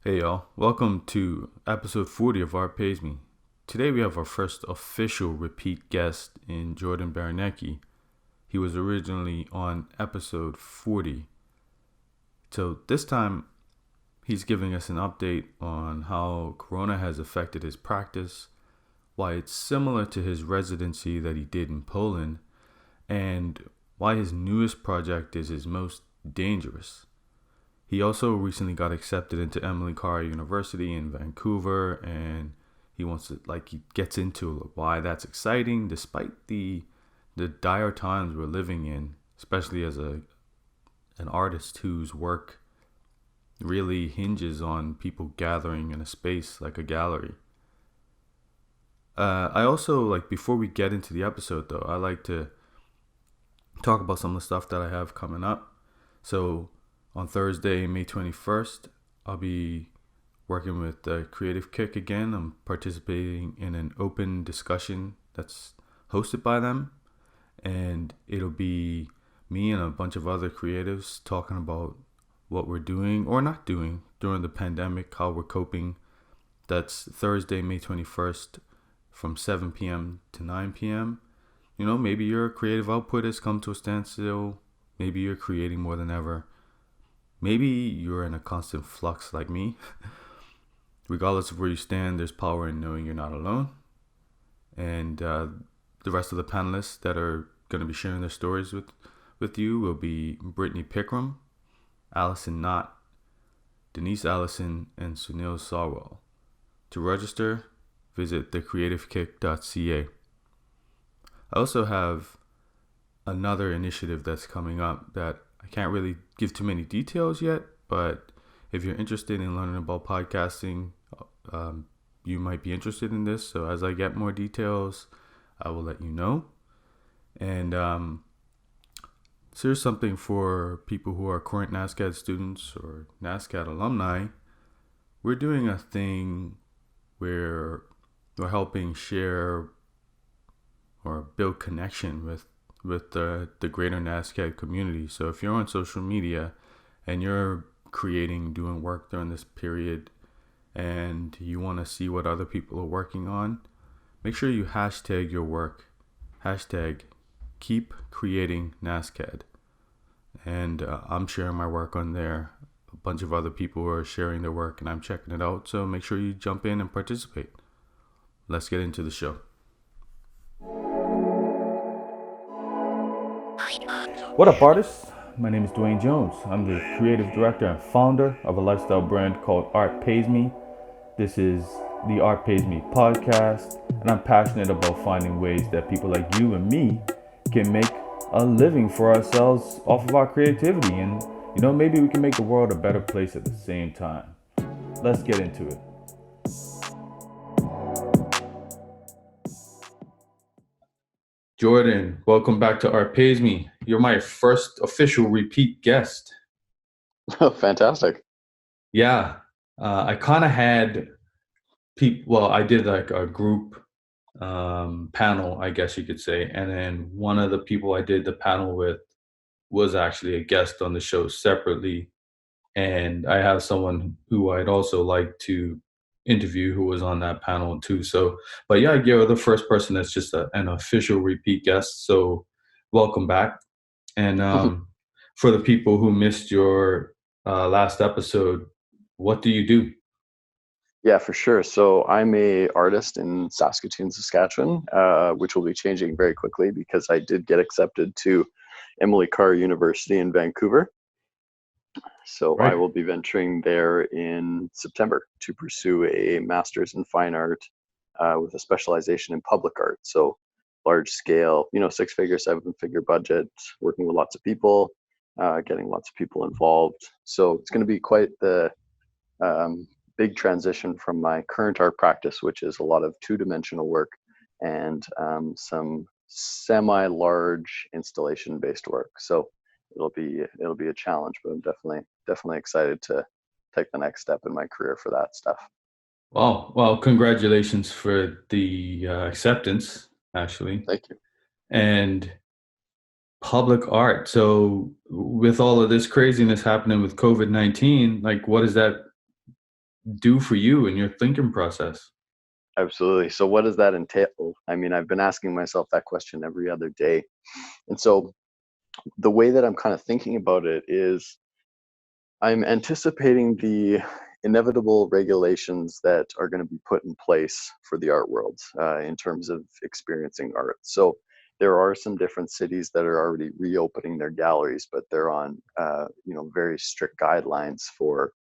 Hey y'all, welcome to episode 40 of Art Pays Me. Today we have our first official repeat guest in Jordan Baraniecki. He was originally on episode 40. So this time he's giving us an update on how Corona has affected his practice, why it's similar to his residency that he did in Poland, and why his newest project is his most dangerous. He also recently got accepted into Emily Carr University in Vancouver, and he gets into why that's exciting despite the dire times we're living in, especially as an artist whose work really hinges on people gathering in a space like a gallery. I also before we get into the episode though, I like to talk about some of the stuff that I have coming up. So on Thursday, May 21st, I'll be working with the Creative Kick again. I'm participating in an open discussion that's hosted by them, and it'll be me and a bunch of other creatives talking about what we're doing or not doing during the pandemic, how we're coping. That's Thursday, May 21st from 7 p.m. to 9 p.m. Maybe your creative output has come to a standstill. Maybe you're creating more than ever. Maybe you're in a constant flux like me. Regardless of where you stand, there's power in knowing you're not alone. And the rest of the panelists that are going to be sharing their stories with you will be Brittany Pickram, Allison Knott, Denise Allison, and Sunil Sarwal. To register, visit thecreativekick.ca. I also have another initiative that's coming up that I can't really give too many details yet, but if you're interested in learning about podcasting, you might be interested in this. So as I get more details, I will let you know. And so here's something for people who are current NSCAD students or NSCAD alumni. We're doing a thing where we're helping share or build connection with the greater NSCAD community. So if you're on social media and you're doing work during this period, and you want to see what other people are working on, make sure you hashtag your work. Hashtag keep creating NSCAD. And I'm sharing my work on there. A bunch of other people are sharing their work and I'm checking it out. So make sure you jump in and participate. Let's get into the show. What up, artists? My name is Dwayne Jones. I'm the creative director and founder of a lifestyle brand called Art Pays Me. This is the Art Pays Me podcast, and I'm passionate about finding ways that people like you and me can make a living for ourselves off of our creativity. And, maybe we can make the world a better place at the same time. Let's get into it. Jordan, welcome back to Art Pays Me. You're my first official repeat guest. Oh, fantastic. Yeah, I kind of had people, well, I did like a group panel, I guess you could say. And then one of the people I did the panel with was actually a guest on the show separately. And I have someone who I'd also like to interview who was on that panel too. So, but yeah, you're the first person that's just an official repeat guest. So, welcome back. And for the people who missed your last episode, what do you do? Yeah, for sure. So I'm a artist in Saskatoon, Saskatchewan, which will be changing very quickly because I did get accepted to Emily Carr University in Vancouver. So I Right. will be venturing there in September to pursue a master's in fine art with a specialization in public art. So large scale, 6-figure, 7-figure budget, working with lots of people, getting lots of people involved. So it's going to be quite the big transition from my current art practice, which is a lot of two-dimensional work and some semi-large installation-based work. So it'll be a challenge, but I'm definitely excited to take the next step in my career for that stuff. Well, congratulations for the acceptance, actually, Thank you. and public art. So, with all of this craziness happening with COVID-19, like, what does that do for you in your thinking process? Absolutely. So what does that entail? I mean, I've been asking myself that question every other day. And so the way that I'm kind of thinking about it is I'm anticipating the inevitable regulations that are going to be put in place for the art world in terms of experiencing art. So there are some different cities that are already reopening their galleries, but they're on very strict guidelines for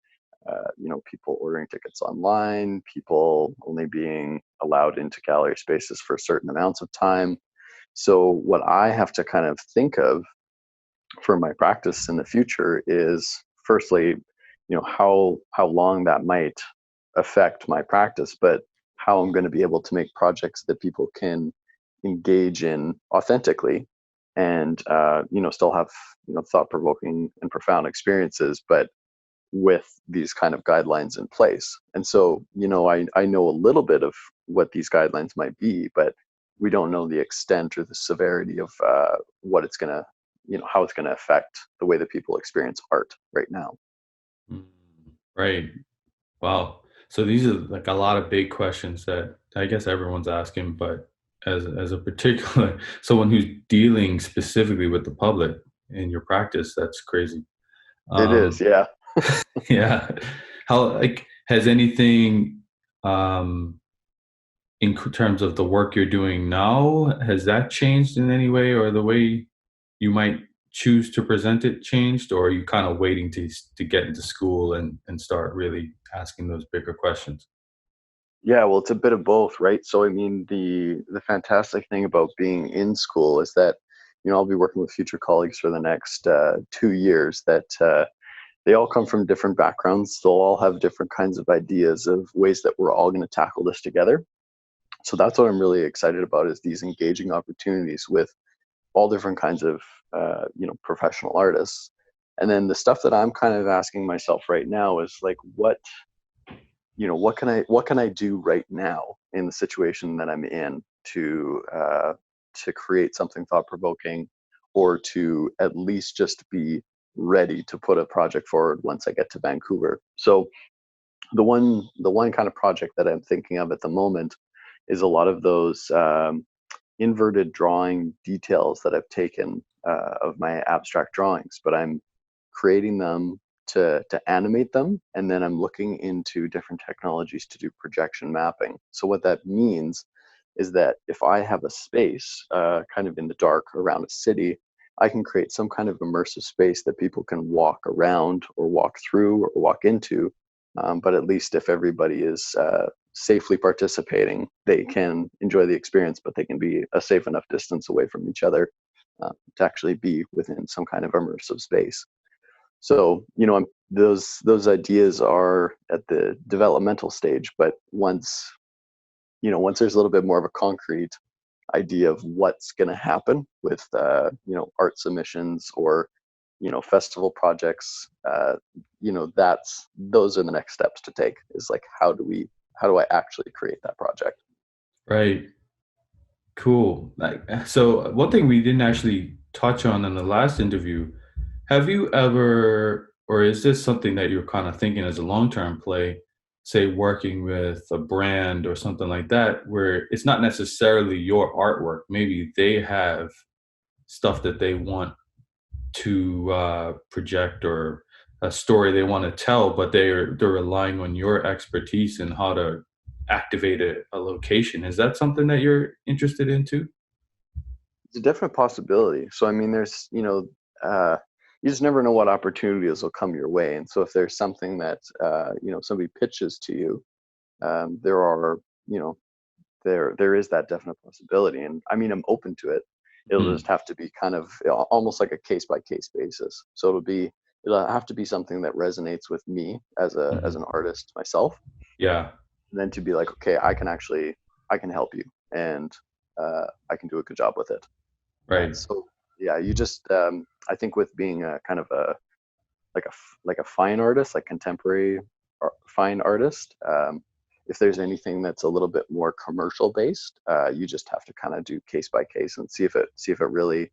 people ordering tickets online, people only being allowed into gallery spaces for certain amounts of time. So what I have to kind of think of for my practice in the future is firstly, how long that might affect my practice, but how I'm going to be able to make projects that people can engage in authentically and still have thought-provoking and profound experiences, but with these kind of guidelines in place. And so, I know a little bit of what these guidelines might be, but we don't know the extent or the severity of what it's going to, how it's going to affect the way that people experience art right now. Mm, right. Wow. So these are like a lot of big questions that I guess everyone's asking, but as a particular someone who's dealing specifically with the public in your practice, that's crazy. It is, Um, yeah. yeah. How like has anything um terms of the work you're doing now, has that changed in any way, or the way you might choose to present it changed, or are you kind of waiting to get into school and start really asking those bigger questions? Yeah, well, it's a bit of both, right? So, I mean, the fantastic thing about being in school is that, I'll be working with future colleagues for the next 2 years that they all come from different backgrounds. They'll all have different kinds of ideas of ways that we're all going to tackle this together. So that's what I'm really excited about is these engaging opportunities with all different kinds of professional artists. And then the stuff that I'm kind of asking myself right now is like, what can I do right now in the situation that I'm in to create something thought provoking, or to at least just be ready to put a project forward once I get to Vancouver. So the one kind of project that I'm thinking of at the moment is a lot of those inverted drawing details that I've taken of my abstract drawings, but I'm creating them to animate them, and then I'm looking into different technologies to do projection mapping. So what that means is that if I have a space kind of in the dark around a city, I can create some kind of immersive space that people can walk around or walk through or walk into. But at least if everybody is safely participating, they can enjoy the experience, but they can be a safe enough distance away from each other to actually be within some kind of immersive space. So, those ideas are at the developmental stage, but once there's a little bit more of a concrete idea of what's going to happen with art submissions or festival projects, that's those are the next steps to take. Is like how do I actually create that project? Right. Cool. Like, so one thing we didn't actually touch on in the last interview, have you ever, or is this something that you're kind of thinking as a long-term play, say working with a brand or something like that, where it's not necessarily your artwork, maybe they have stuff that they want to project or a story they want to tell, but they're relying on your expertise and how to activate a location. Is that something that you're interested into? It's a definite possibility. So I mean, there's you just never know what opportunities will come your way, and so if there's something that somebody pitches to you, there are you know there is that definite possibility, and I mean I'm open to it. It'll just Mhm. have to be kind of almost like a case by case basis. So it'll have to be something that resonates with me as Mhm. an artist myself, Yeah. and then to be like, okay, I can help you, and I can do a good job with it. Right. So yeah, you just I think with being a kind of a like a fine artist, like contemporary fine artist. If there's anything that's a little bit more commercial based, you just have to kind of do case by case and see if it really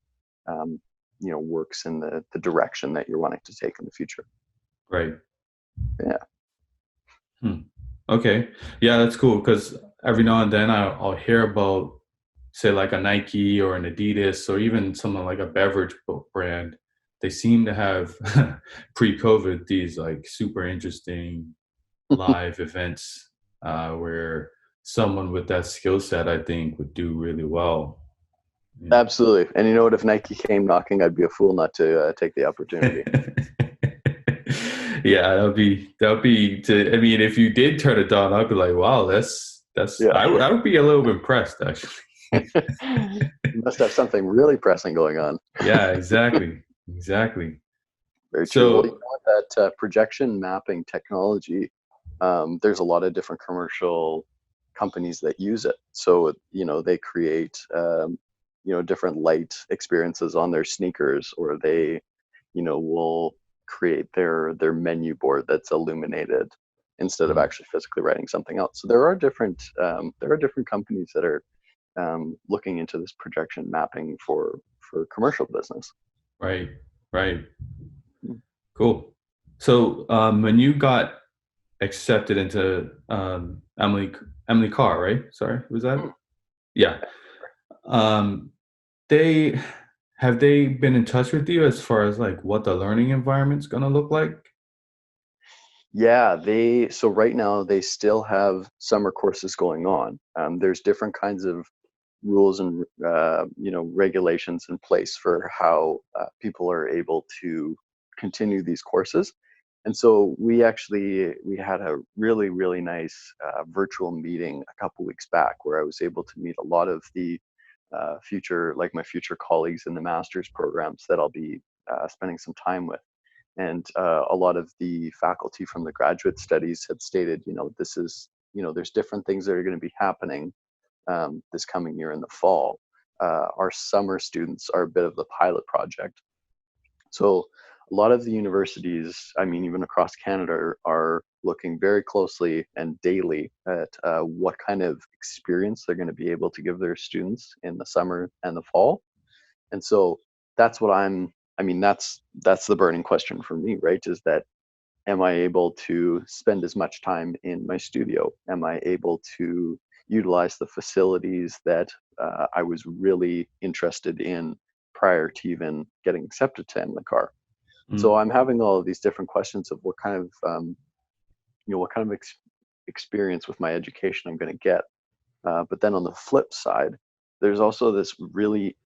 um, works in the direction that you're wanting to take in the future. Right. Yeah. Hmm. Okay. Yeah, that's cool because every now and then I'll hear about, say, like a Nike or an Adidas or even someone like a beverage brand. They seem to have pre-COVID these like super interesting live events where someone with that skill set, I think, would do really well. Yeah. Absolutely. And you know what? If Nike came knocking, I'd be a fool not to take the opportunity. Yeah, that would be to, I mean, if you did turn it down, I'd be like, wow, that's Yeah. I would be a little bit impressed actually. You must have something really pressing going on. Yeah, exactly. Exactly. Very true. Well, you So, know what, that projection mapping technology, there's a lot of different commercial companies that use it. So, they create, different light experiences on their sneakers, or they, will create their menu board that's illuminated instead of mm, actually physically writing something out. So there are different companies that are looking into this projection mapping for commercial business. right, right. Cool. So, when you got accepted into Emily Carr, right? Sorry, was that? Hmm. Yeah. Um, they have they been in touch with you as far as like what the learning environment's gonna look like? Yeah, so right now they still have summer courses going on. There's different kinds of rules and regulations in place for how people are able to continue these courses. And so we had a really really nice virtual meeting a couple weeks back where I was able to meet a lot of the my future colleagues in the master's programs that I'll be spending some time with. And a lot of the faculty from the graduate studies had stated, there's different things that are going to be happening this coming year in the fall. Our summer students are a bit of the pilot project. So a lot of the universities, I mean, even across Canada, are looking very closely and daily at what kind of experience they're going to be able to give their students in the summer and the fall. And so that's what I mean, that's the burning question for me, right? Is that, am I able to spend as much time in my studio? Am I able to utilize the facilities that I was really interested in prior to even getting accepted to Emily Carr? So Mm, I'm having all of these different questions of what kind of experience with my education I'm going to get. But then on the flip side, there's also this really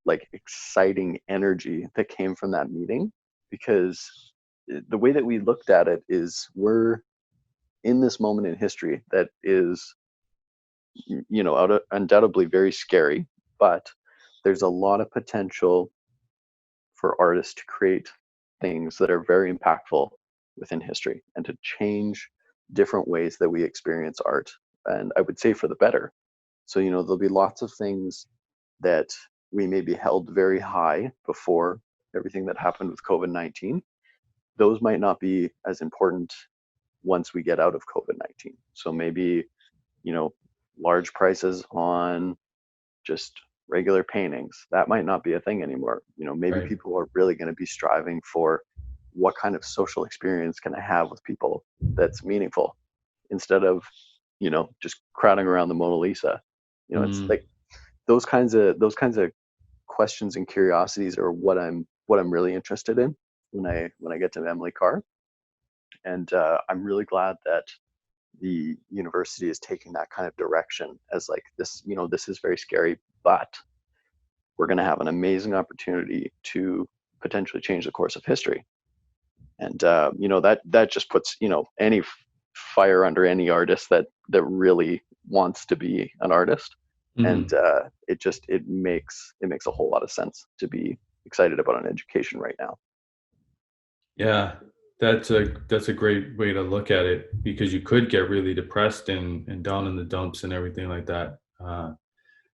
like exciting energy that came from that meeting, because the way that we looked at it is we're in this moment in history that is undoubtedly very scary, but there's a lot of potential for artists to create things that are very impactful within history and to change different ways that we experience art, and I would say for the better. So there'll be lots of things that we maybe held very high before everything that happened with COVID-19. Those might not be as important once we get out of COVID-19. So maybe, you know, large prices on just regular paintings, that might not be a thing anymore. Maybe right. people are really going to be striving for what kind of social experience can I have with people that's meaningful, instead of, just crowding around the Mona Lisa. It's Mm, like those kinds of questions and curiosities are what I'm really interested in when I get to Emily Carr. And I'm really glad that the university is taking that kind of direction, as like, this is very scary, but we're going to have an amazing opportunity to potentially change the course of history. And that just puts any fire under any artist that really wants to be an artist. And mhm. it makes a whole lot of sense to be excited about an education right now. Yeah, that's a great way to look at it because you could get really depressed and down in the dumps and everything like that.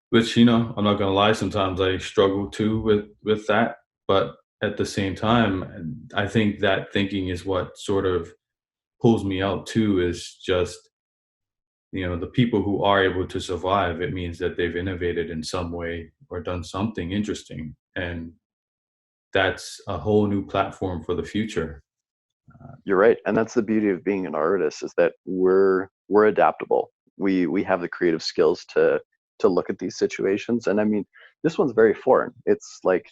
Which I'm not gonna lie, sometimes I struggle too with that, but at the same time, I think that thinking is what sort of pulls me out too. Is just the people who are able to survive. It means that they've innovated in some way or done something interesting, and that's a whole new platform for the future. You're right, and that's the beauty of being an artist, is that we're adaptable. We have the creative skills to look at these situations. And I mean, this one's very foreign. It's like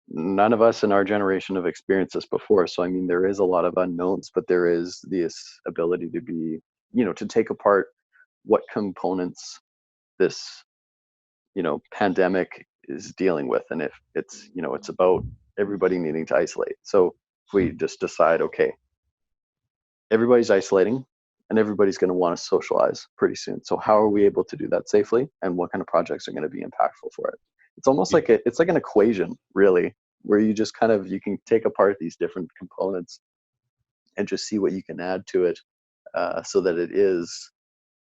none of us in our generation have experienced this before. So I mean, there is a lot of unknowns, but there is this ability to be, to take apart what components this, pandemic is dealing with. And if it's, it's about everybody needing to isolate. So if we just decide, okay, everybody's isolating and everybody's going to want to socialize pretty soon. So how are we able to do that safely, and what kind of projects are going to be impactful for it? It's almost like it's like an equation, really, where you just kind of, you can take apart these different components and just see what you can add to it, so that it is,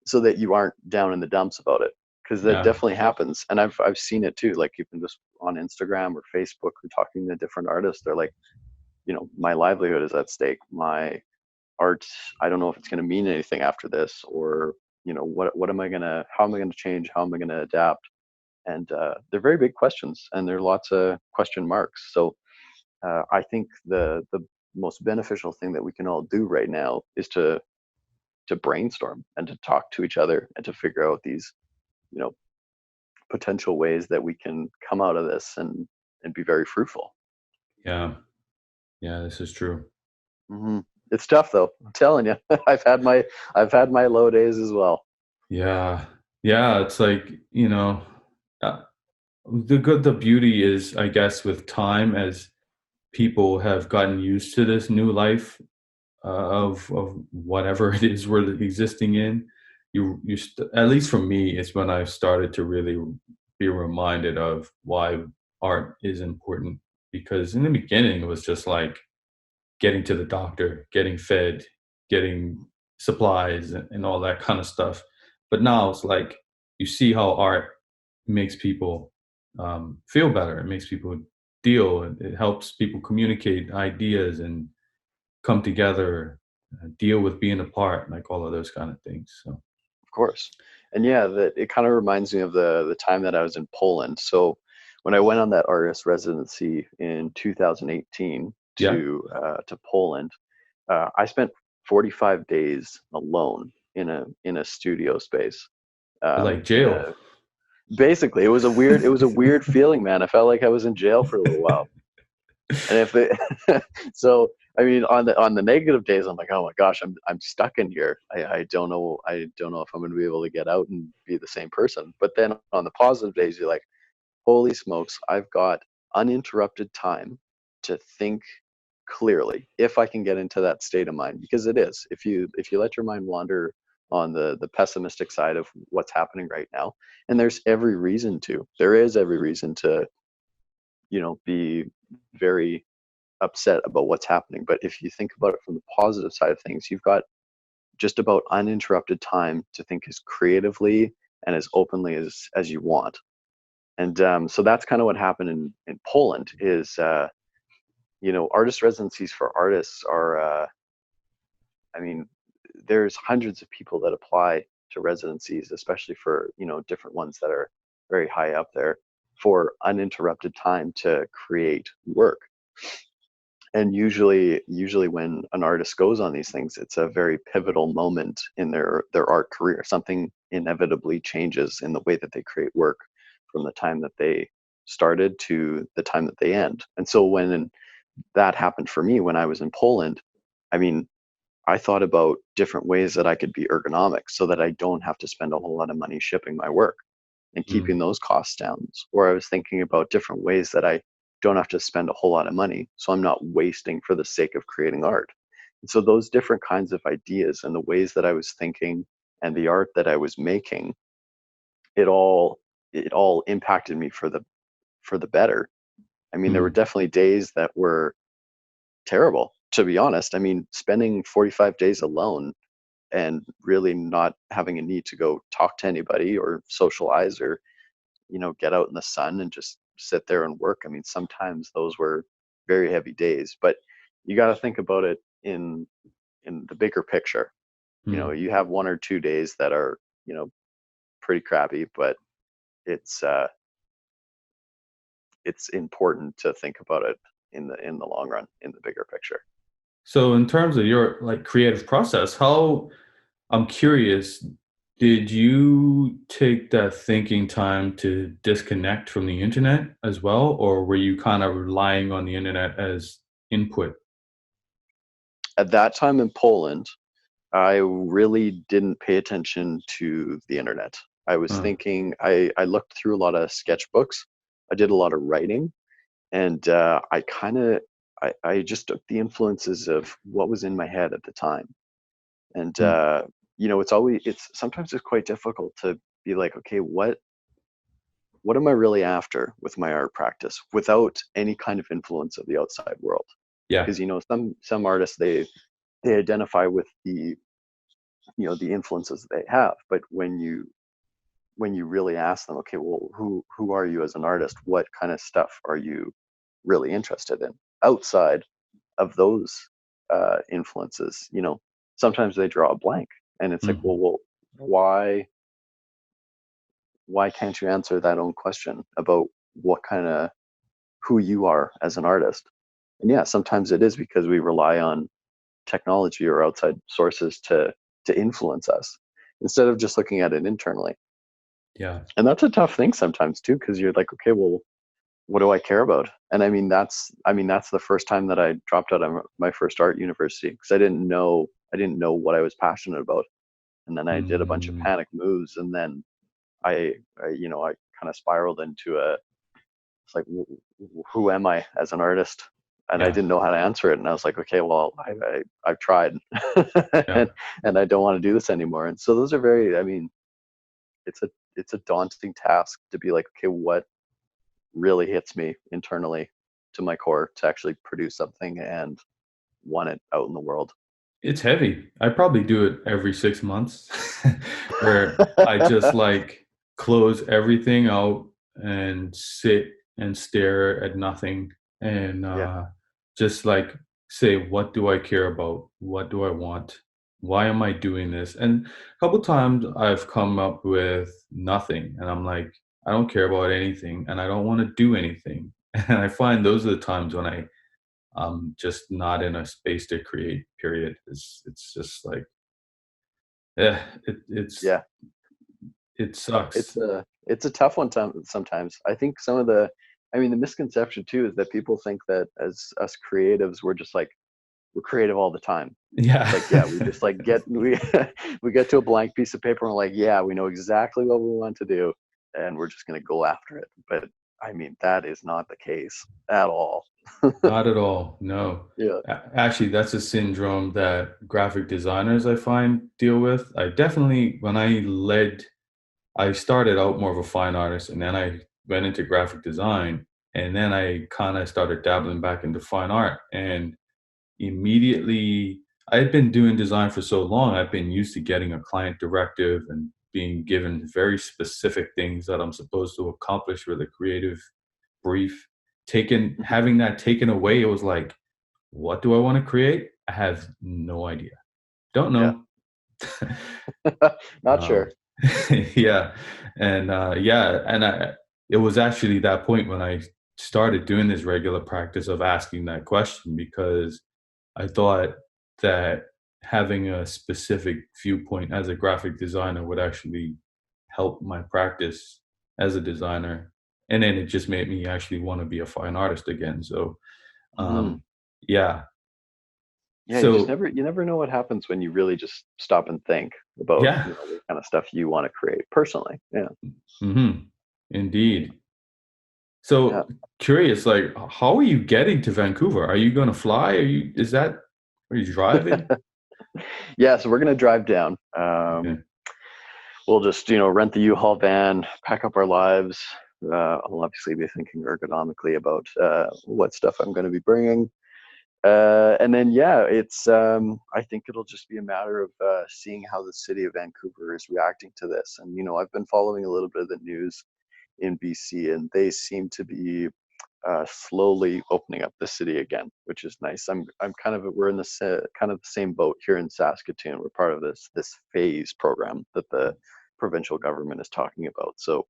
so that you aren't down in the dumps about it, because that Yeah. definitely happens. And I've seen it too, like even just on Instagram or Facebook, or talking to different artists. They're like, my livelihood is at stake, my art, I don't know if it's going to mean anything after this, or what am I going to, how am I going to change, how am I going to adapt? And they're very big questions, and there are lots of question marks. So I think the most beneficial thing that we can all do right now is to brainstorm and to talk to each other and to figure out these, you know potential ways that we can come out of this and be very fruitful. Yeah. Yeah, this is true. hmm it's tough though, I'm telling you. I've had my low days as well. Yeah. Yeah, it's like, uh, the beauty is, I guess, with time, as people have gotten used to this new life, of whatever it is we're existing in, at least for me, it's when I started to really be reminded of why art is important. Because in the beginning, it was just like getting to the doctor, getting fed, getting supplies, and all that kind of stuff. But now it's like you see how art makes people feel better. It makes people deal. It helps people communicate ideas and come together, deal with being apart, like all of those kind of things. So Of course. And yeah, that it kind of reminds me of the time that I was in Poland. So when I went on that artist residency in 2018 yeah, to Poland, I spent 45 days alone in a studio space. like In jail. a Basically, it was a weird feeling, man. I felt like I was in jail for a little while. And if it, so, I mean, on the negative days, I'm like, oh my gosh, I'm stuck in here. I don't know if I'm going to be able to get out and be the same person. But then on the positive days, you're like, holy smokes, I've got uninterrupted time to think clearly, if I can get into that state of mind. Because it is, if you let your mind wander on the pessimistic side of what's happening right now, and there is every reason to, be very upset about what's happening. But if you think about it from the positive side of things, you've got just about uninterrupted time to think as creatively and as openly as you want. And so that's kind of what happened in Poland. Is artist residencies for artists are, I mean, there's hundreds of people that apply to residencies, especially for different ones that are very high up there, for uninterrupted time to create work. And usually when an artist goes on these things, it's a very pivotal moment in their art career. Something inevitably changes in the way that they create work, from the time that they started to the time that they end. And so when that happened for me when I was in Poland, I mean, I thought about different ways that I could be ergonomic, so that I don't have to spend a whole lot of money shipping my work and keeping Mm, those costs down. Or I was thinking about different ways that I don't have to spend a whole lot of money, so I'm not wasting for the sake of creating art. And so those different kinds of ideas and the ways that I was thinking and the art that I was making, it all impacted me for the better. I mean, there were mm, definitely days that were terrible, to be honest. I mean, spending 45 days alone and really not having a need to go talk to anybody or socialize, or get out in the sun and just sit there and work. I mean, sometimes those were very heavy days, but you got to think about it in the bigger picture. mm. You have 1 or 2 days that are, pretty crappy, but it's uh it's important to think about it in the long run, in the bigger picture. So in terms of your like creative process, how I'm curious, did you take that thinking time to disconnect from the internet as well, or were you kind of relying on the internet as input? At that time in Poland, I really didn't pay attention to the internet. I was Huh. thinking, I looked through a lot of sketchbooks. I did a lot of writing, and I just took the influences of what was in my head at the time. And Hmm. it's sometimes it's quite difficult to be like, okay, what am I really after with my art practice without any kind of influence of the outside world? Yeah. Because some artists they identify with the influences they have, but when you really ask them, okay, well, who are you as an artist? What kind of stuff are you really interested in outside of those influences? Sometimes they draw a blank, and it's like, Mhm. well, why can't you answer that own question about what kind of who you are as an artist? And yeah, sometimes it is because we rely on technology or outside sources to influence us instead of just looking at it internally. Yeah. And that's a tough thing sometimes too, because you're like, okay, well, what do I care about? And I mean that's the first time that I dropped out of my first art university because I didn't know what I was passionate about. And then I did a bunch of Mm, panic moves, and then I kind of spiraled into it's like, who am I as an artist? And I yeah. didn't know how to answer it. And I was like, okay, well, I've tried, Yeah. and I don't want to do this anymore. And so those are I mean, it's a daunting task to be like, okay, what really hits me internally to my core to actually produce something and want it out in the world. It's heavy. I probably do it every 6 months where I just like close everything out and sit and stare at nothing and Yeah. just like say, what do I care about? What do I want? Why am I doing this? And a couple times I've come up with nothing and I'm like, I don't care about anything and I don't want to do anything. And I find those are the times when I'm just not in a space to create. Period. It's just like, yeah, Yeah. it It's sucks. a tough one sometimes. I think the misconception too is that people think that as us creatives, we're creative all the time. It's Yeah, like, yeah, we just like we get to a blank piece of paper and we're like, yeah, we know exactly what we want to do and we're just going to go after it. But I mean, that is not the case at all. not at all. No, Yeah. actually, that's a syndrome that graphic designers I find deal with. I definitely when I started out more of a fine artist, and then I went into graphic design, and then I kind of started dabbling back into fine art, and immediately I had been doing design for so long, I've been used to getting a client directive and being given very specific things that I'm supposed to accomplish with a creative brief. Taken having that taken away, it was like, what do I want to create? I have no idea. Don't Yeah. know. Not um, sure. yeah, and yeah, and it was actually that point when I started doing this regular practice of asking that question because I thought that having a specific viewpoint as a graphic designer would actually help my practice as a designer. And then it just made me actually want to be a fine artist again. So, Mhm. um, yeah. Yeah, So, you never know what happens when you really just stop and think about, yeah. the kind of stuff you want to create personally. Yeah. Hmm. Yeah. Indeed. Yeah. So curious, like, how are you getting to Vancouver? Are you going to fly? Are you driving? Yeah, so we're gonna drive down. Okay. We'll just, rent the U-Haul van, pack up our lives. I'll obviously be thinking ergonomically about what stuff I'm going to be bringing. And then, yeah, I think it'll just be a matter of seeing how the city of Vancouver is reacting to this. And, I've been following a little bit of the news in BC, and they seem to be slowly opening up the city again, which is nice. I'm kind of we're in the kind of the same boat here in Saskatoon. We're part of this phase program that the provincial government is talking about. So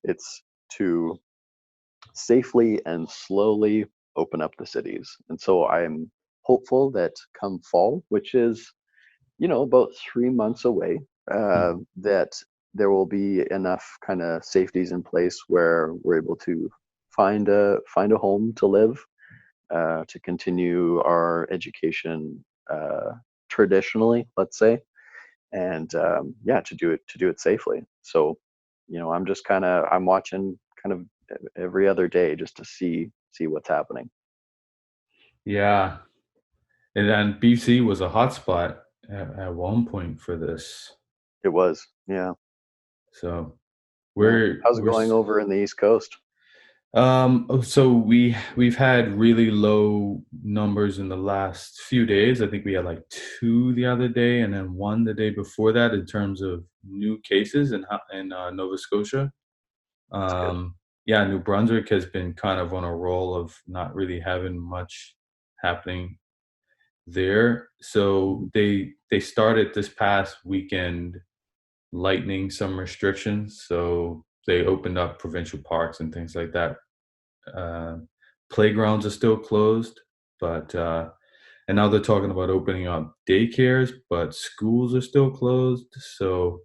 it's to safely and slowly open up the cities. And so hopeful that come fall, which is, about 3 months away, that there will be enough kind of safeties in place where we're able to find a home to live, to continue our education traditionally, let's say, and yeah, to do it safely. So, I'm watching kind of every other day just to see what's happening. Yeah. And then BC was a hotspot at one point for this. It was, yeah, So yeah. we're How's it we're going s- over in the East Coast? so we've had really low numbers in the last few days. I think we had like two the other day, and then one the day before that in terms of new cases in Nova Scotia. That's good. Um, yeah, New Brunswick has been kind of on a roll of not really having much happening there. So Mhm. they started this past weekend lightening some restrictions. So they opened up provincial parks and things like that. Uh, Playgrounds are still closed, but and now they're talking about opening up daycares, but schools are still closed. So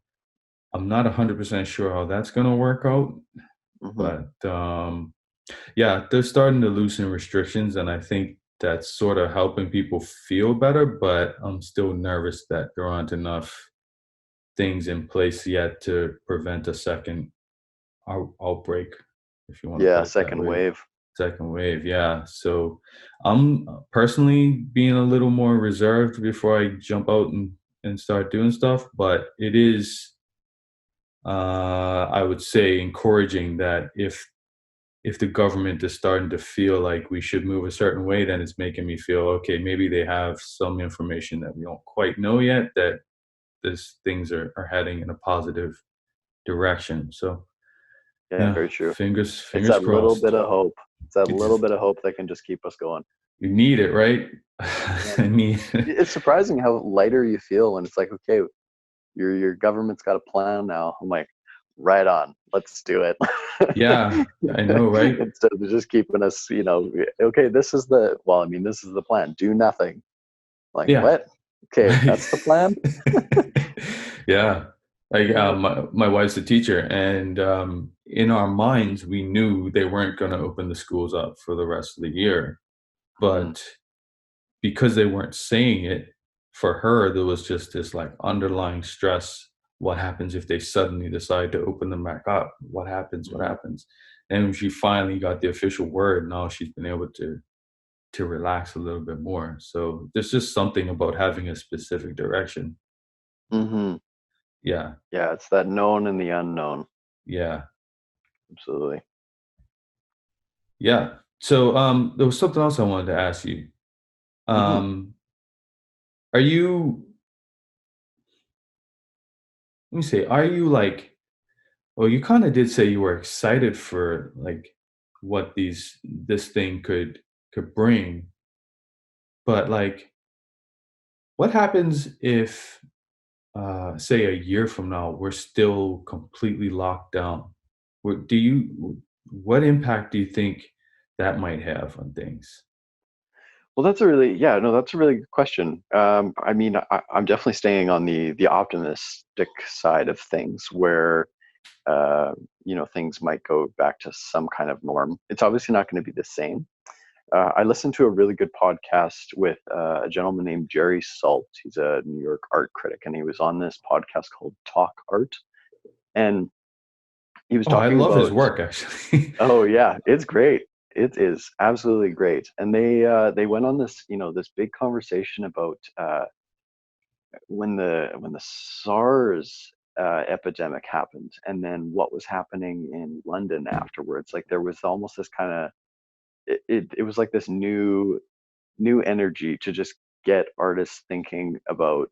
I'm not 100% sure how that's going to work out. Mhm. But yeah, they're starting to loosen restrictions, and I think that's sort of helping people feel better. But I'm still nervous that there aren't enough things in place yet to prevent a second outbreak, if you want to Yeah, put it that second way. wave. Second wave, yeah. So I'm personally being a little more reserved before I jump out and start doing stuff. But it is, I would say, encouraging that if the government is starting to feel like we should move a certain way, then it's making me feel okay. Maybe they have some information that we don't quite know yet that this things are heading in a positive direction. So Yeah, yeah, very true. It's fingers that little crossed. bit of hope. It's that It's little bit of hope that can just keep us going. you need it, right? Yeah. I mean, It's surprising how lighter you feel when it's like, okay, your government's got a plan now. I'm like, right on, let's do it. yeah, I know, right? Instead of just keeping us, okay, this is the plan. Do nothing. Like, Yeah, what? Okay, right. that's the plan? Yeah, like Yeah. my wife's a teacher, and in our minds, we knew they weren't going to open the schools up for the rest of the year, Mhm. but because they weren't saying it, for her, there was just this like underlying stress. What happens if they suddenly decide to open them back up? What happens? What Mhm. happens? And when she finally got the official word, now she's been able to relax a little bit more. So there's just something about having a specific direction. Mhm. Yeah, Yeah, it's that known and the unknown. yeah, Absolutely. yeah. So there was something else I wanted to ask you. Mhm. Um, are you? Let me say, are you like? Well, you kind of did say you were excited for like what this thing could bring, but like, what happens if, say, a year from now we're still completely locked down? What impact do you think that might have on things? Well, that's a really good question. I mean, I'm definitely staying on the optimistic side of things, where things might go back to some kind of norm. It's obviously not going to be the same. I listened to a really good podcast with a gentleman named Jerry Salt. He's a New York art critic, and he was on this podcast called Talk Art, and he was Oh, I talking love his about. work actually. Oh yeah, it's great. It is absolutely great. And they went on this big conversation about when the SARS epidemic happened, and then what was happening in London afterwards. Like there was almost this kind of it was like this new energy to just get artists thinking about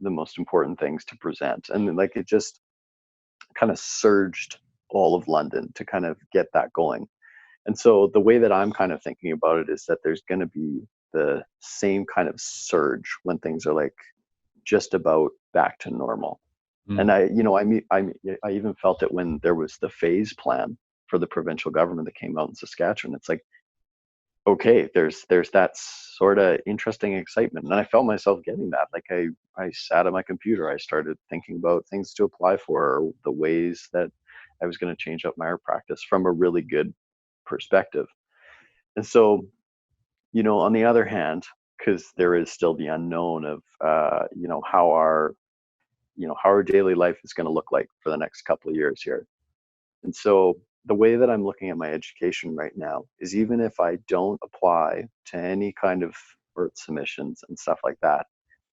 the most important things to present, and then, like, it just kind of surged all of London to kind of get that going. And so the way that I'm kind of thinking about it is that there's going to be the same kind of surge when things are like just about back to normal. And Mm, I even felt it when there was the phase plan for the provincial government that came out in Saskatchewan. It's like okay, there's that sort of interesting excitement, and I felt myself getting that. Like I sat at my computer, I started thinking about things to apply for, or the ways that I was going to change up my art practice from a really good perspective. And so, on the other hand, because there is still the unknown of how our daily life is going to look like for the next couple of years here. And so the way that I'm looking at my education right now is, even if I don't apply to any kind of art submissions and stuff like that,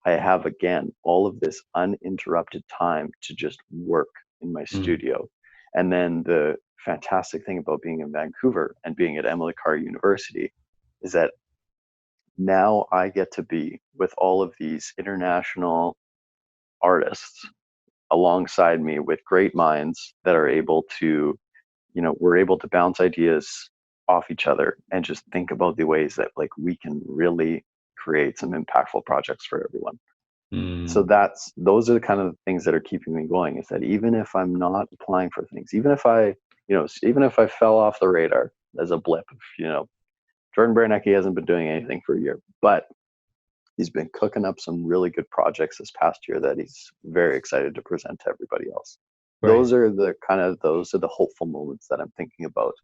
I have, again, all of this uninterrupted time to just work in my Mm. studio. And then the fantastic thing about being in Vancouver and being at Emily Carr University is that now I get to be with all of these international artists alongside me, with great minds that are able to, we're able to bounce ideas off each other and just think about the ways that, like, we can really create some impactful projects for everyone. So Mm. those are the kind of things that are keeping me going, is that even if I'm not applying for things, even if I fell off the radar as a blip, Jordan Baraniecki hasn't been doing anything for a year, but he's been cooking up some really good projects this past year that he's very excited to present to everybody else. Right. Those are the hopeful moments that I'm thinking about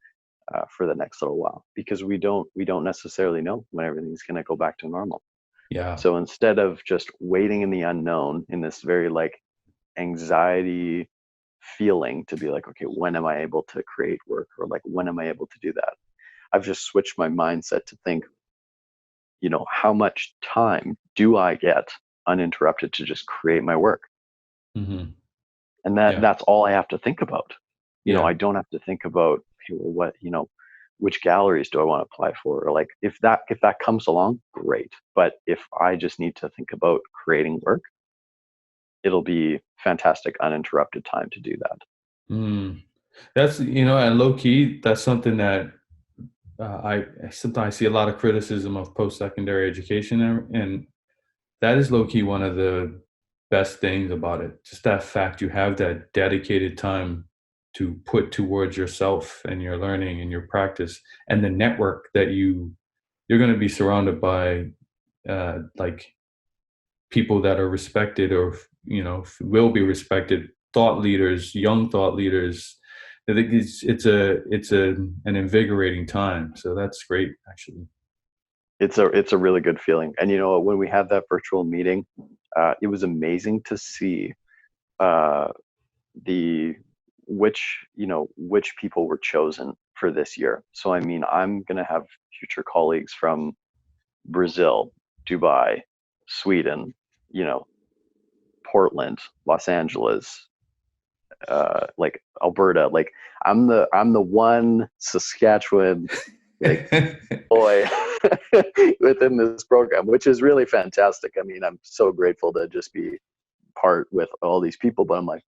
for the next little while, because we don't necessarily know when everything's going to go back to normal. Yeah. So instead of just waiting in the unknown, in this very, like, anxiety feeling to be like, okay, when am I able to create work, or like, when am I able to do that? I've just switched my mindset to think, how much time do I get uninterrupted to just create my work? Hmm. And Yeah. that's all I have to think about. Yeah. I don't have to think about, okay, well, which galleries do I want to apply for? Or, like, if that comes along, great. But if I just need to think about creating work, it'll be fantastic uninterrupted time to do that. Mm. That's, and low key, that's something that I sometimes see a lot of criticism of post-secondary education, and that is low key one of the best things about it. Just that fact you have that dedicated time to put towards yourself and your learning and your practice, and the network that you're going to be surrounded by, like people that are respected, or will be respected, thought leaders, young thought leaders. I think it's an invigorating time. So that's great, actually. It's a really good feeling. And when we had that virtual meeting, it was amazing to see uh, the which people were chosen for this year. So I mean, I'm gonna have future colleagues from Brazil, Dubai, Sweden, you know, Portland, Los Angeles, like Alberta. Like, I'm the one Saskatchewan, like, boy within this program, which is really fantastic. I mean, I'm so grateful to just be part with all these people, but I'm like,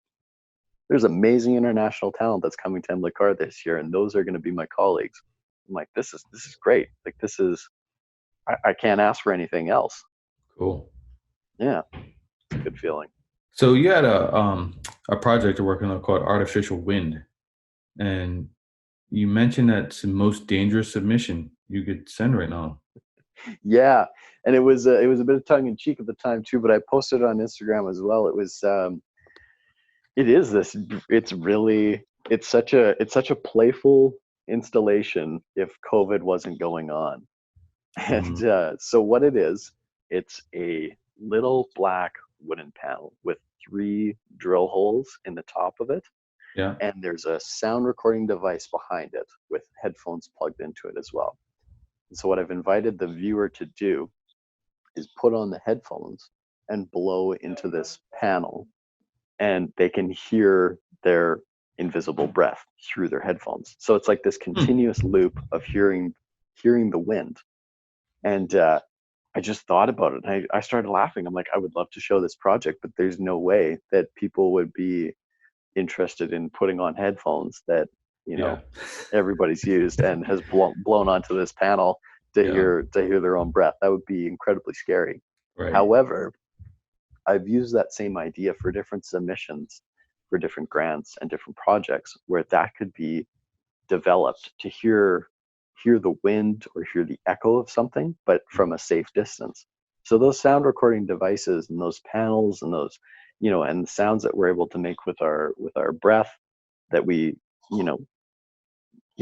there's amazing international talent that's coming to Emily Carr this year, and those are going to be my colleagues. I'm like, this is great. Like, I can't ask for anything else. Cool. Yeah, it's a good feeling. So you had a project you're working on called Artificial Wind, and you mentioned that's the most dangerous submission you could send right now. Yeah, and it was a bit of tongue in cheek at the time too, but I posted it on Instagram as well. It is this. It's such a playful installation if COVID wasn't going on. And Mhm. so what it is, it's a little black wooden panel with three drill holes in the top of it, Yeah. and there's a sound recording device behind it with headphones plugged into it as well. And so what I've invited the viewer to do is put on the headphones and blow into this panel, and they can hear their invisible breath through their headphones. So it's like this Hmm. continuous loop of hearing the wind. And I just thought about it. And I started laughing. I'm like, I would love to show this project, but there's no way that people would be interested in putting on headphones that you Yeah. know everybody's used and has blown onto this panel to Yeah. hear their own breath. That would be incredibly scary. Right. However, I've used that same idea for different submissions, for different grants and different projects, where that could be developed to hear hear the wind or hear the echo of something, but from a safe distance. So those sound recording devices and those panels and those, and the sounds that we're able to make with our breath, that you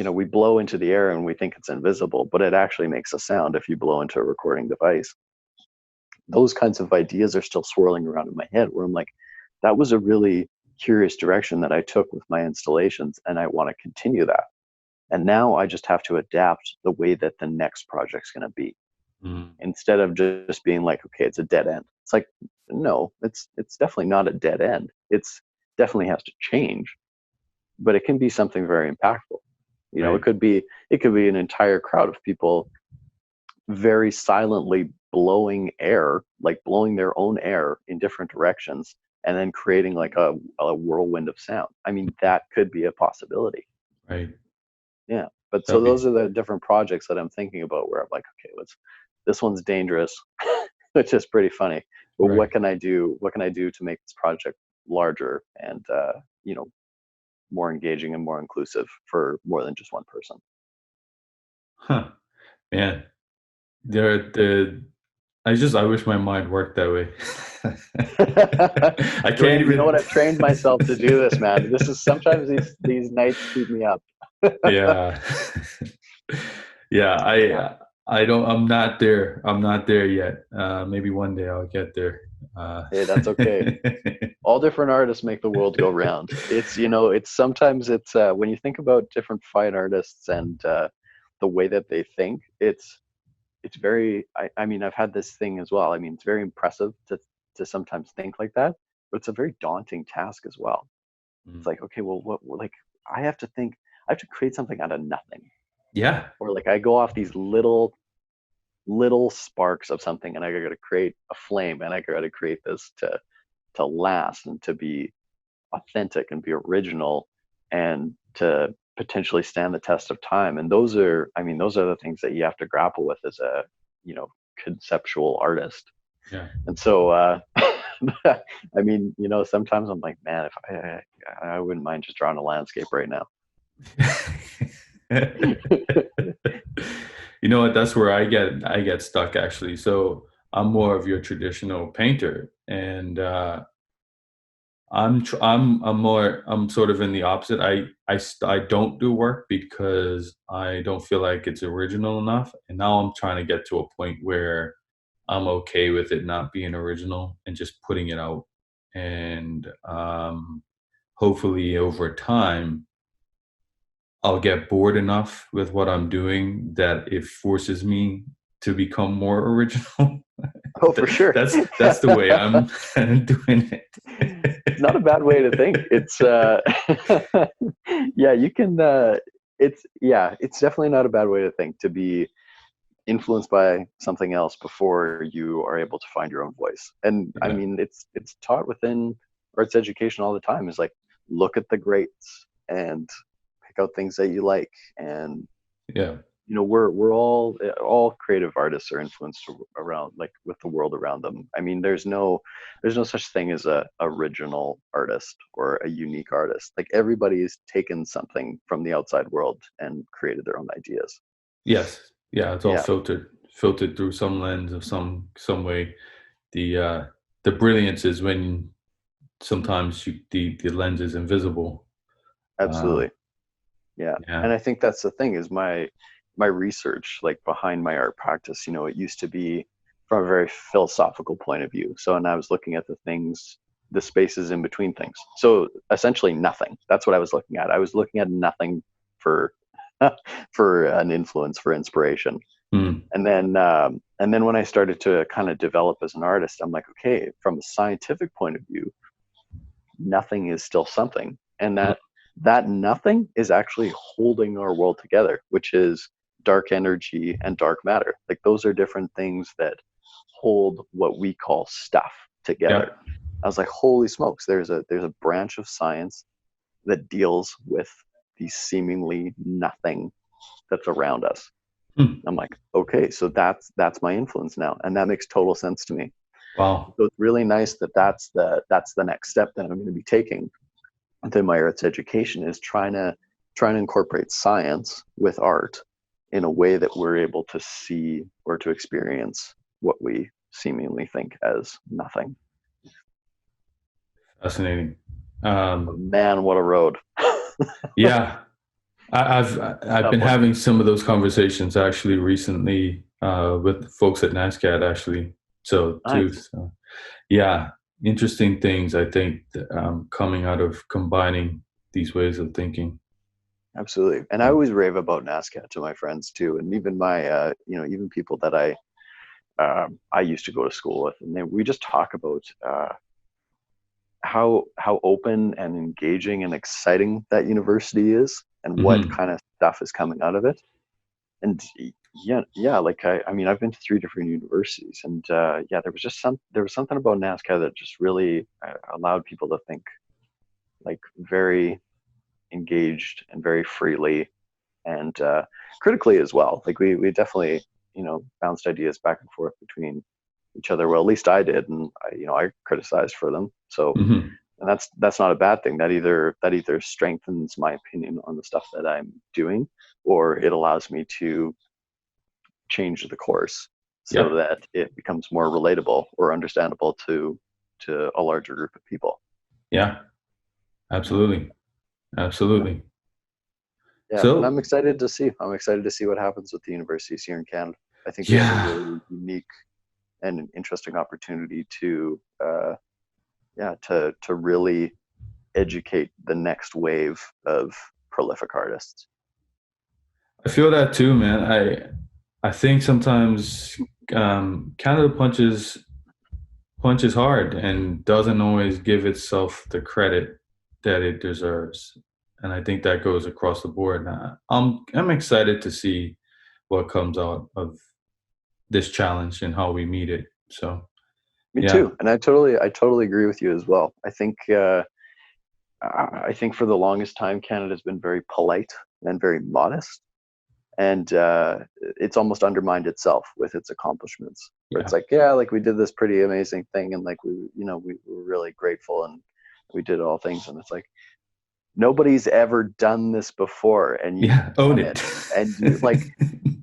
know, we blow into the air and we think it's invisible, but it actually makes a sound if you blow into a recording device. Those kinds of ideas are still swirling around in my head, where I'm like, that was a really curious direction that I took with my installations, and I want to continue that. And now I just have to adapt the way that the next project's going to be, instead of just being like, okay, it's a dead end. It's like, no, it's definitely not a dead end. It's definitely has to change, but it can be something very impactful. Right. It could be an entire crowd of people very silently blowing air, like blowing their own air in different directions, and then creating like a whirlwind of sound. I mean, that could be a possibility. Right. Yeah. But so those are the different projects that I'm thinking about, where I'm like, okay, this one's dangerous, which is pretty funny. But Right. what can I do? What can I do to make this project larger and more engaging and more inclusive for more than just one person? Huh. Man. I wish my mind worked that way. I can't Dwayne, you know even. what? I've trained myself to do this, man. This is sometimes these nights keep me up. Yeah. Yeah. I don't. I'm not there. I'm not there yet. Maybe one day I'll get there. Hey, that's okay. All different artists make the world go round. It's sometimes when you think about different fine artists and the way that they think, it's very, I mean, I've had this thing as well. I mean, it's very impressive to sometimes think like that, but it's a very daunting task as well. It's like, okay, well, like, I have to create something out of nothing. Yeah. Or like I go off these little sparks of something, and I got to create a flame, and I got to create this to last and to be authentic and be original, and to potentially stand the test of time. And those are the things that you have to grapple with as a conceptual artist. Yeah. And so I mean, sometimes I'm like, man, if I wouldn't mind just drawing a landscape right now. You know what? That's where I get stuck, actually. So I'm more of your traditional painter, and I'm sort of in the opposite. I don't do work because I don't feel like it's original enough, and now I'm trying to get to a point where I'm okay with it not being original and just putting it out, and hopefully over time I'll get bored enough with what I'm doing that it forces me to become more original. Oh, for sure. That's the way I'm doing it. It's not a bad way to think. It's yeah, you can it's definitely not a bad way to think, to be influenced by something else before you are able to find your own voice. And I Yeah. mean, it's taught within arts education all the time, is like, look at the greats and pick out things that you like. And Yeah. we're all creative artists are influenced around, like, with the world around them. I mean, there's no such thing as a original artist or a unique artist. Like, everybody's taken something from the outside world and created their own ideas. Yes. Yeah. It's all Yeah, filtered through some lens of some way. The brilliance is when sometimes the lens is invisible. Uh, absolutely. Yeah. yeah. And I think that's the thing, is my research, like, behind my art practice, it used to be from a very philosophical point of view. So, and I was looking at the spaces in between things. So essentially nothing. That's what I was looking at. I was looking at nothing for for an influence, for inspiration. Mm. And then when I started to kind of develop as an artist, I'm like, okay, from a scientific point of view, nothing is still something. And that nothing is actually holding our world together, which is dark energy and dark matter. Like, those are different things that hold what we call stuff Yeah. together. I was like, holy smokes, there's a branch of science that deals with the seemingly nothing that's around us. Mm. I'm like, okay, so that's my influence now, and that makes total sense to me. Wow. So it's really nice that that's the next step that I'm going to be taking within my arts education, is trying to incorporate science with art in a way that we're able to see or to experience what we seemingly think as nothing. Fascinating. Man, what a road. Yeah, I've been having some of those conversations actually recently with folks at NSCAD actually. So too, Nice. so, yeah, interesting things I think coming out of combining these ways of thinking. Absolutely. And I always rave about NSCAD to my friends too, and even my even people that I used to go to school with, and we just talk about how open and engaging and exciting that university is, and what Mm-hmm. kind of stuff is coming out of it. And yeah, like I mean, I've been to 3 different universities, and yeah, there was something about NSCAD that just really allowed people to think like very engaged and very freely, and critically as well. Like we definitely bounced ideas back and forth between each other. Well, at least I did, and I criticized for them. So, Mm-hmm. and that's not a bad thing. That either strengthens my opinion on the stuff that I'm doing, or it allows me to change the course so Yep. that it becomes more relatable or understandable to a larger group of people. Yeah. Absolutely. Absolutely. Yeah, and So I'm excited to see what happens with the universities here in Canada. I think we have a yeah, really unique and an interesting opportunity to to really educate the next wave of prolific artists. I feel that too, man. I think sometimes Canada punches hard and doesn't always give itself the credit that it deserves. And I think that goes across the board. Now, I'm excited to see what comes out of this challenge and how we meet it. So Me yeah, too, and I totally agree with you as well. I think for the longest time Canada's been very polite and very modest, and it's almost undermined itself with its accomplishments. Where it's yeah, like, yeah, like we did this pretty amazing thing, and like we were really grateful, and we did all things, and it's like nobody's ever done this before, and you've yeah. Own done it. it, and you like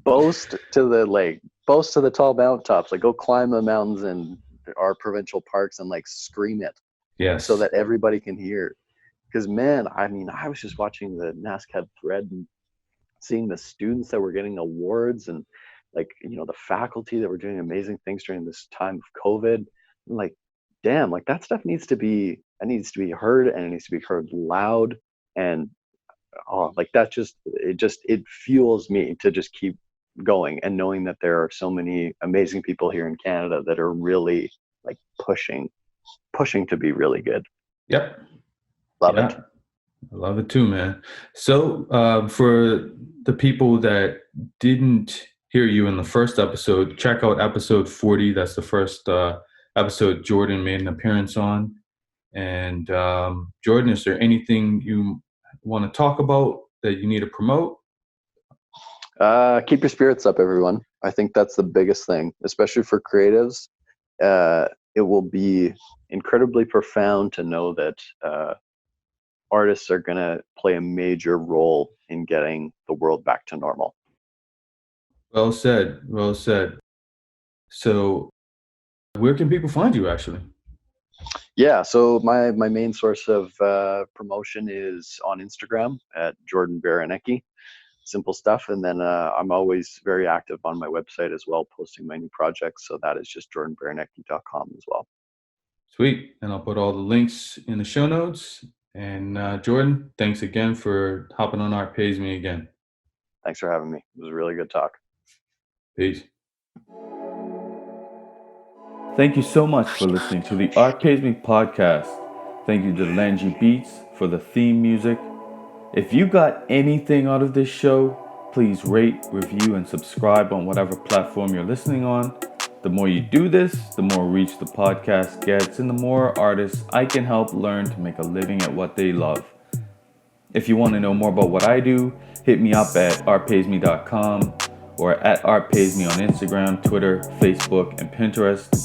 boast to the tall mountaintops, like go climb the mountains in our provincial parks and like scream it so Yes. that everybody can hear. Because man, I mean, I was just watching the NSCAD thread and seeing the students that were getting awards, and like the faculty that were doing amazing things during this time of COVID. I'm like, damn, like that needs to be heard, and it needs to be heard loud. And oh, like it fuels me to just keep going, and knowing that there are so many amazing people here in Canada that are really like pushing to be really good. Yep. Love it. Yeah. I love it too, man. So, for the people that didn't hear you in the first episode, check out episode 40. That's the first episode Jordan made an appearance on. And Jordan, is there anything you want to talk about that you need to promote? Keep your spirits up, everyone. I think that's the biggest thing, especially for creatives. It will be incredibly profound to know that artists are going to play a major role in getting the world back to normal. Well said. Well said. So, where can people find you actually? Yeah, so my main source of promotion is on Instagram at Jordan Baraniecki. Simple stuff, and then I'm always very active on my website as well, posting my new projects. So that is just jordanbaraniecki.com as well. Sweet. And I'll put all the links in the show notes. And Jordan, thanks again for hopping on Art Pays Me again. Thanks for having me. It was a really good talk. Peace. Thank you so much for listening to the Art Pays Me podcast. Thank you to Langy Beats for the theme music. If you got anything out of this show, please rate, review, and subscribe on whatever platform you're listening on. The more you do this, the more reach the podcast gets, and the more artists I can help learn to make a living at what they love. If you want to know more about what I do, hit me up at artpaysme.com or at artpaysme on Instagram, Twitter, Facebook, and Pinterest.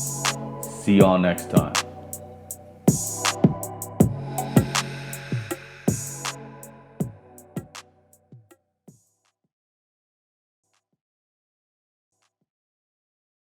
See y'all next time.